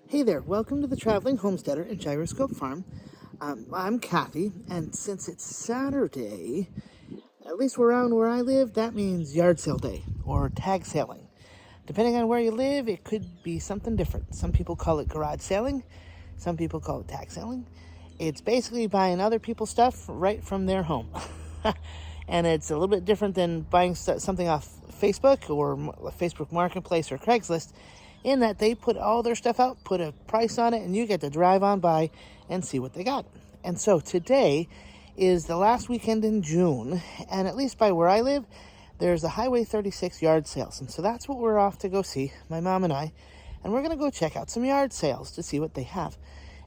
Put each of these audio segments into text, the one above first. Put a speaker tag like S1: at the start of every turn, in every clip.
S1: Hey there, welcome to the Traveling Homesteader and Gyroscope Farm. I'm Kathy, and since it's Saturday, at least around where I live, that means yard sale day or tag sailing. Depending on where you live, it could be something different. Some people call it garage sailing, some people call it tag sailing. It's basically buying other people's stuff right from their home. And it's a little bit different than buying something off Facebook or Facebook Marketplace or Craigslist, in that they put all their stuff out, put a price on it, and you get to drive on by and see what they got. And so today is the last weekend in June, and at least by where I live, there's the Highway 36 yard sales. And so that's what we're off to go see, my mom and I, and we're going to go check out some yard sales to see what they have.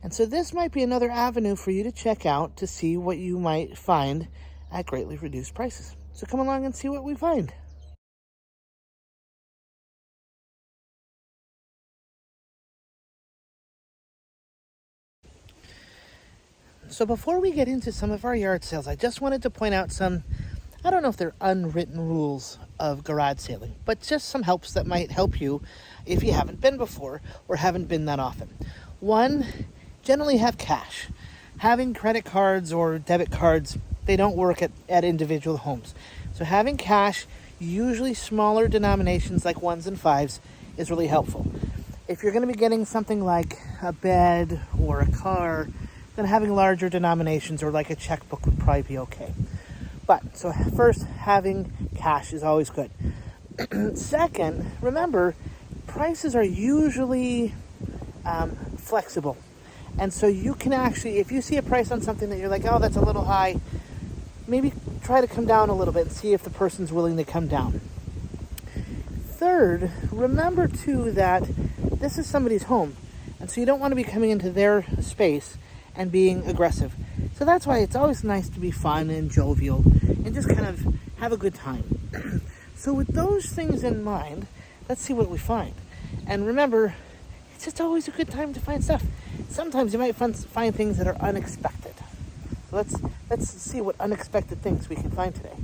S1: And so this might be another avenue for you to check out to see what you might find at greatly reduced prices. So come along and see what we find. So before we get into some of our yard sales, I just wanted to point out some, I don't know if they're unwritten rules of garage sailing, but just some helps that might help you if you haven't been before or haven't been that often. One, generally have cash. Having credit cards or debit cards, they don't work at individual homes. So having cash, usually smaller denominations like 1s and 5s, is really helpful. If you're going to be getting something like a bed or a car, then having larger denominations or like a checkbook would probably be okay. But, so first, having cash is always good. Second, remember, prices are usually flexible. And so you can actually, if you see a price on something that you're like, oh, that's a little high, maybe try to come down a little bit and see if the person's willing to come down. Third, remember too that this is somebody's home. And so you don't want to be coming into their space and being aggressive. So that's why it's always nice to be fun and jovial and just kind of have a good time. So with those things in mind, let's see what we find. And remember, it's just always a good time to find stuff. Sometimes you might find things that are unexpected. So let's see what unexpected things we can find today.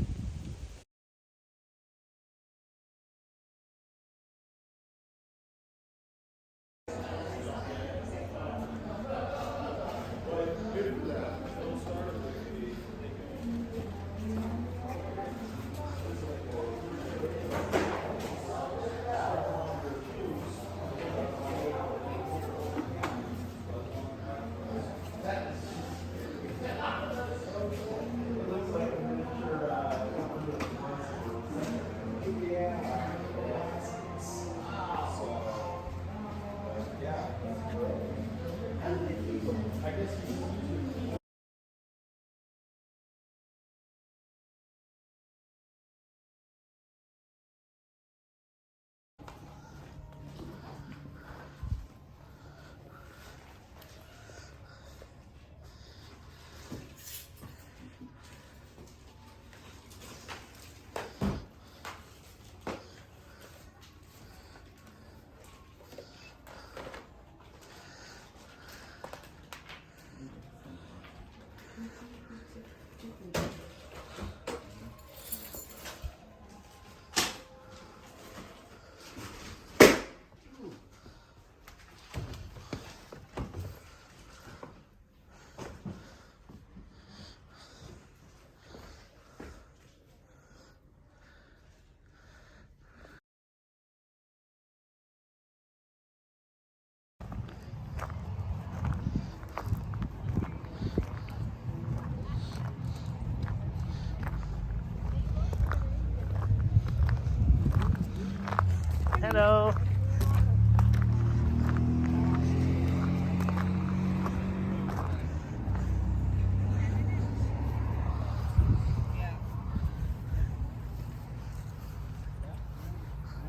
S1: Hello.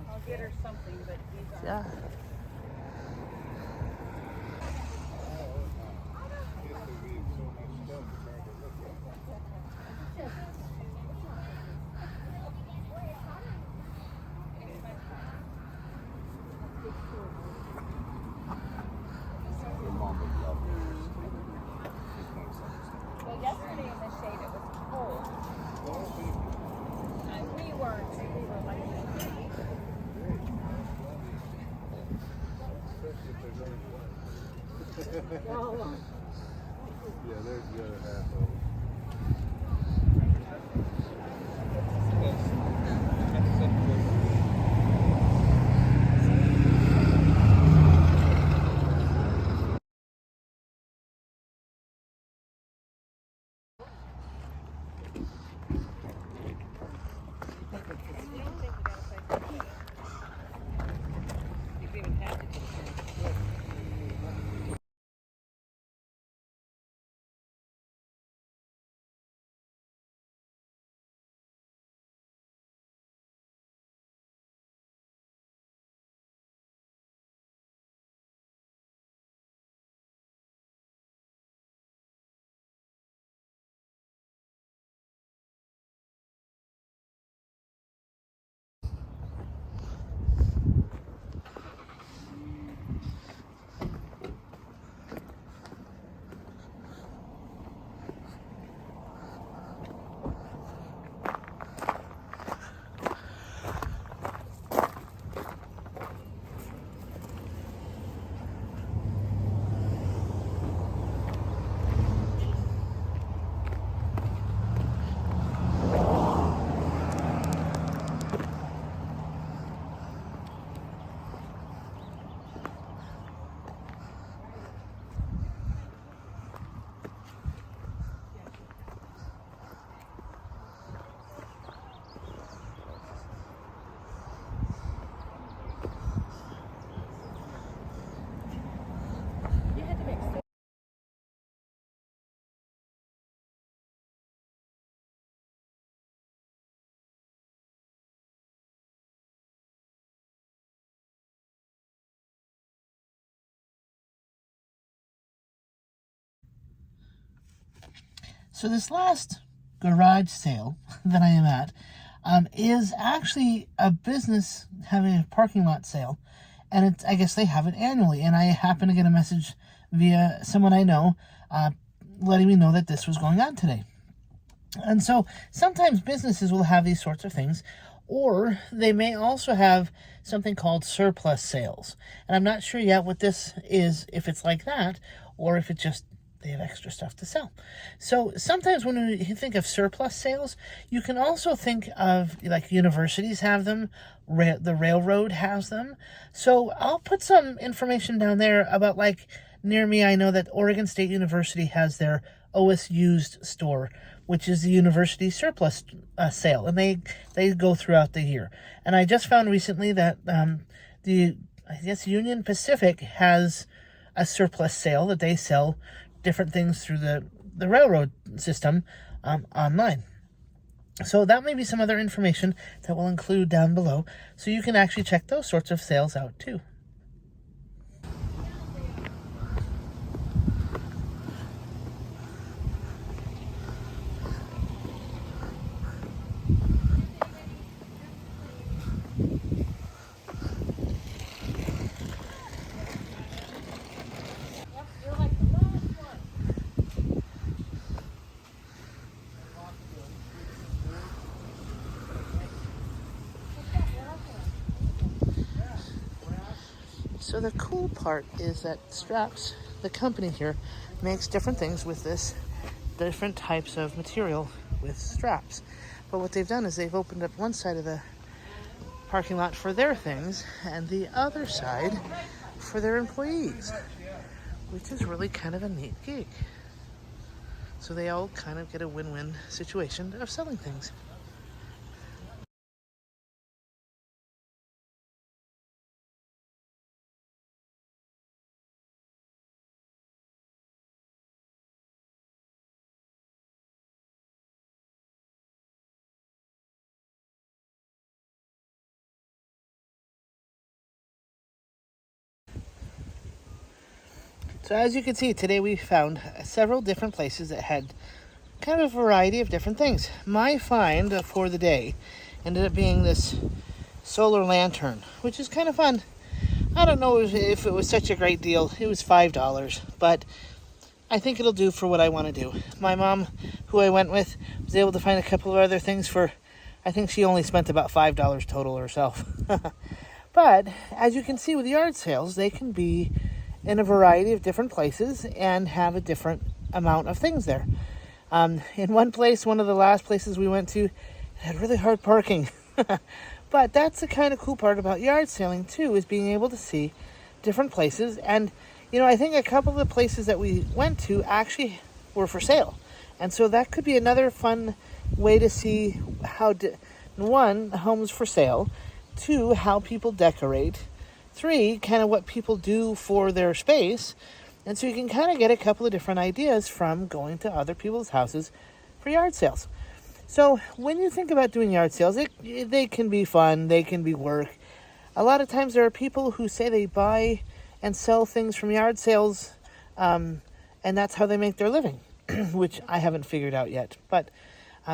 S2: I'll get her something, but these are.
S1: Yeah.
S2: Well, yesterday in the shade it was cold. And we were like
S3: Yeah, there's the other half of it.
S1: So this last garage sale that I am at is actually a business having a parking lot sale, and it's, I guess they have it annually. And I happen to get a message via someone I know letting me know that this was going on today. And so sometimes businesses will have these sorts of things, or they may also have something called surplus sales. And I'm not sure yet what this is, if it's like that, or if it's just they have extra stuff to sell. So sometimes when you think of surplus sales, you can also think of, like, universities have them, the railroad has them. So I'll put some information down there about, like, near me, I know that Oregon State University has their OS Used store, which is the university surplus sale, and they go throughout the year. And I just found recently that I guess Union Pacific has a surplus sale that they sell different things through the railroad system online. So that may be some other information that we'll include down below, so you can actually check those sorts of sales out too. So the cool part is that Straps, the company here, makes different things with this, different types of material with straps. But what they've done is they've opened up one side of the parking lot for their things and the other side for their employees, which is really kind of a neat gig. So they all kind of get a win-win situation of selling things. So as you can see, today we found several different places that had kind of a variety of different things. My find for the day ended up being this solar lantern, which is kind of fun. I don't know if it was such a great deal. It was $5, but I think it'll do for what I want to do. My mom, who I went with, was able to find a couple of other things for, I think she only spent about $5 total herself. But as you can see with yard sales, they can be in a variety of different places and have a different amount of things there. In one place, one of the last places we went to, it had really hard parking. But that's the kind of cool part about yard sailing too, is being able to see different places. And, I think a couple of the places that we went to actually were for sale. And so that could be another fun way to see how, one, homes for sale, two, how people decorate, three, kind of what people do for their space. And so you can kind of get a couple of different ideas from going to other people's houses for yard sales. So when you think about doing yard sales, they can be fun, they can be work. A lot of times there are people who say they buy and sell things from yard sales, and that's how they make their living, which I haven't figured out yet, but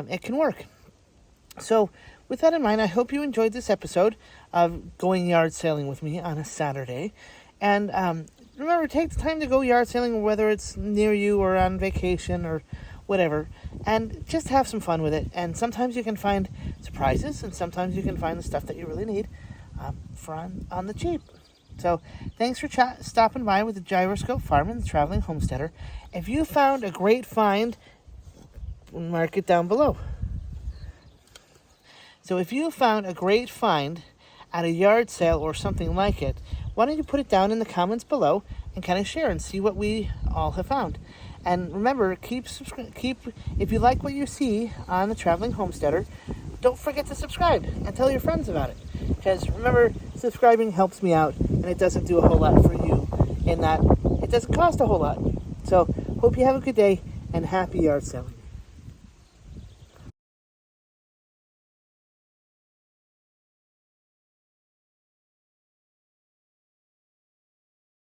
S1: it can work. So with that in mind, I hope you enjoyed this episode of going yard sailing with me on a Saturday. And remember, take the time to go yard sailing, whether it's near you or on vacation or whatever, and just have some fun with it. And sometimes you can find surprises, and sometimes you can find the stuff that you really need on the cheap. So thanks for stopping by with the Gyroscope Farm and the Traveling Homesteader. If you found a great find, mark it down below. So if you found a great find at a yard sale or something like it, why don't you put it down in the comments below and kind of share and see what we all have found. And remember, keep if you like what you see on the Traveling Homesteader, don't forget to subscribe and tell your friends about it. Because remember, subscribing helps me out, and it doesn't do a whole lot for you in that it doesn't cost a whole lot. So hope you have a good day and happy yard selling.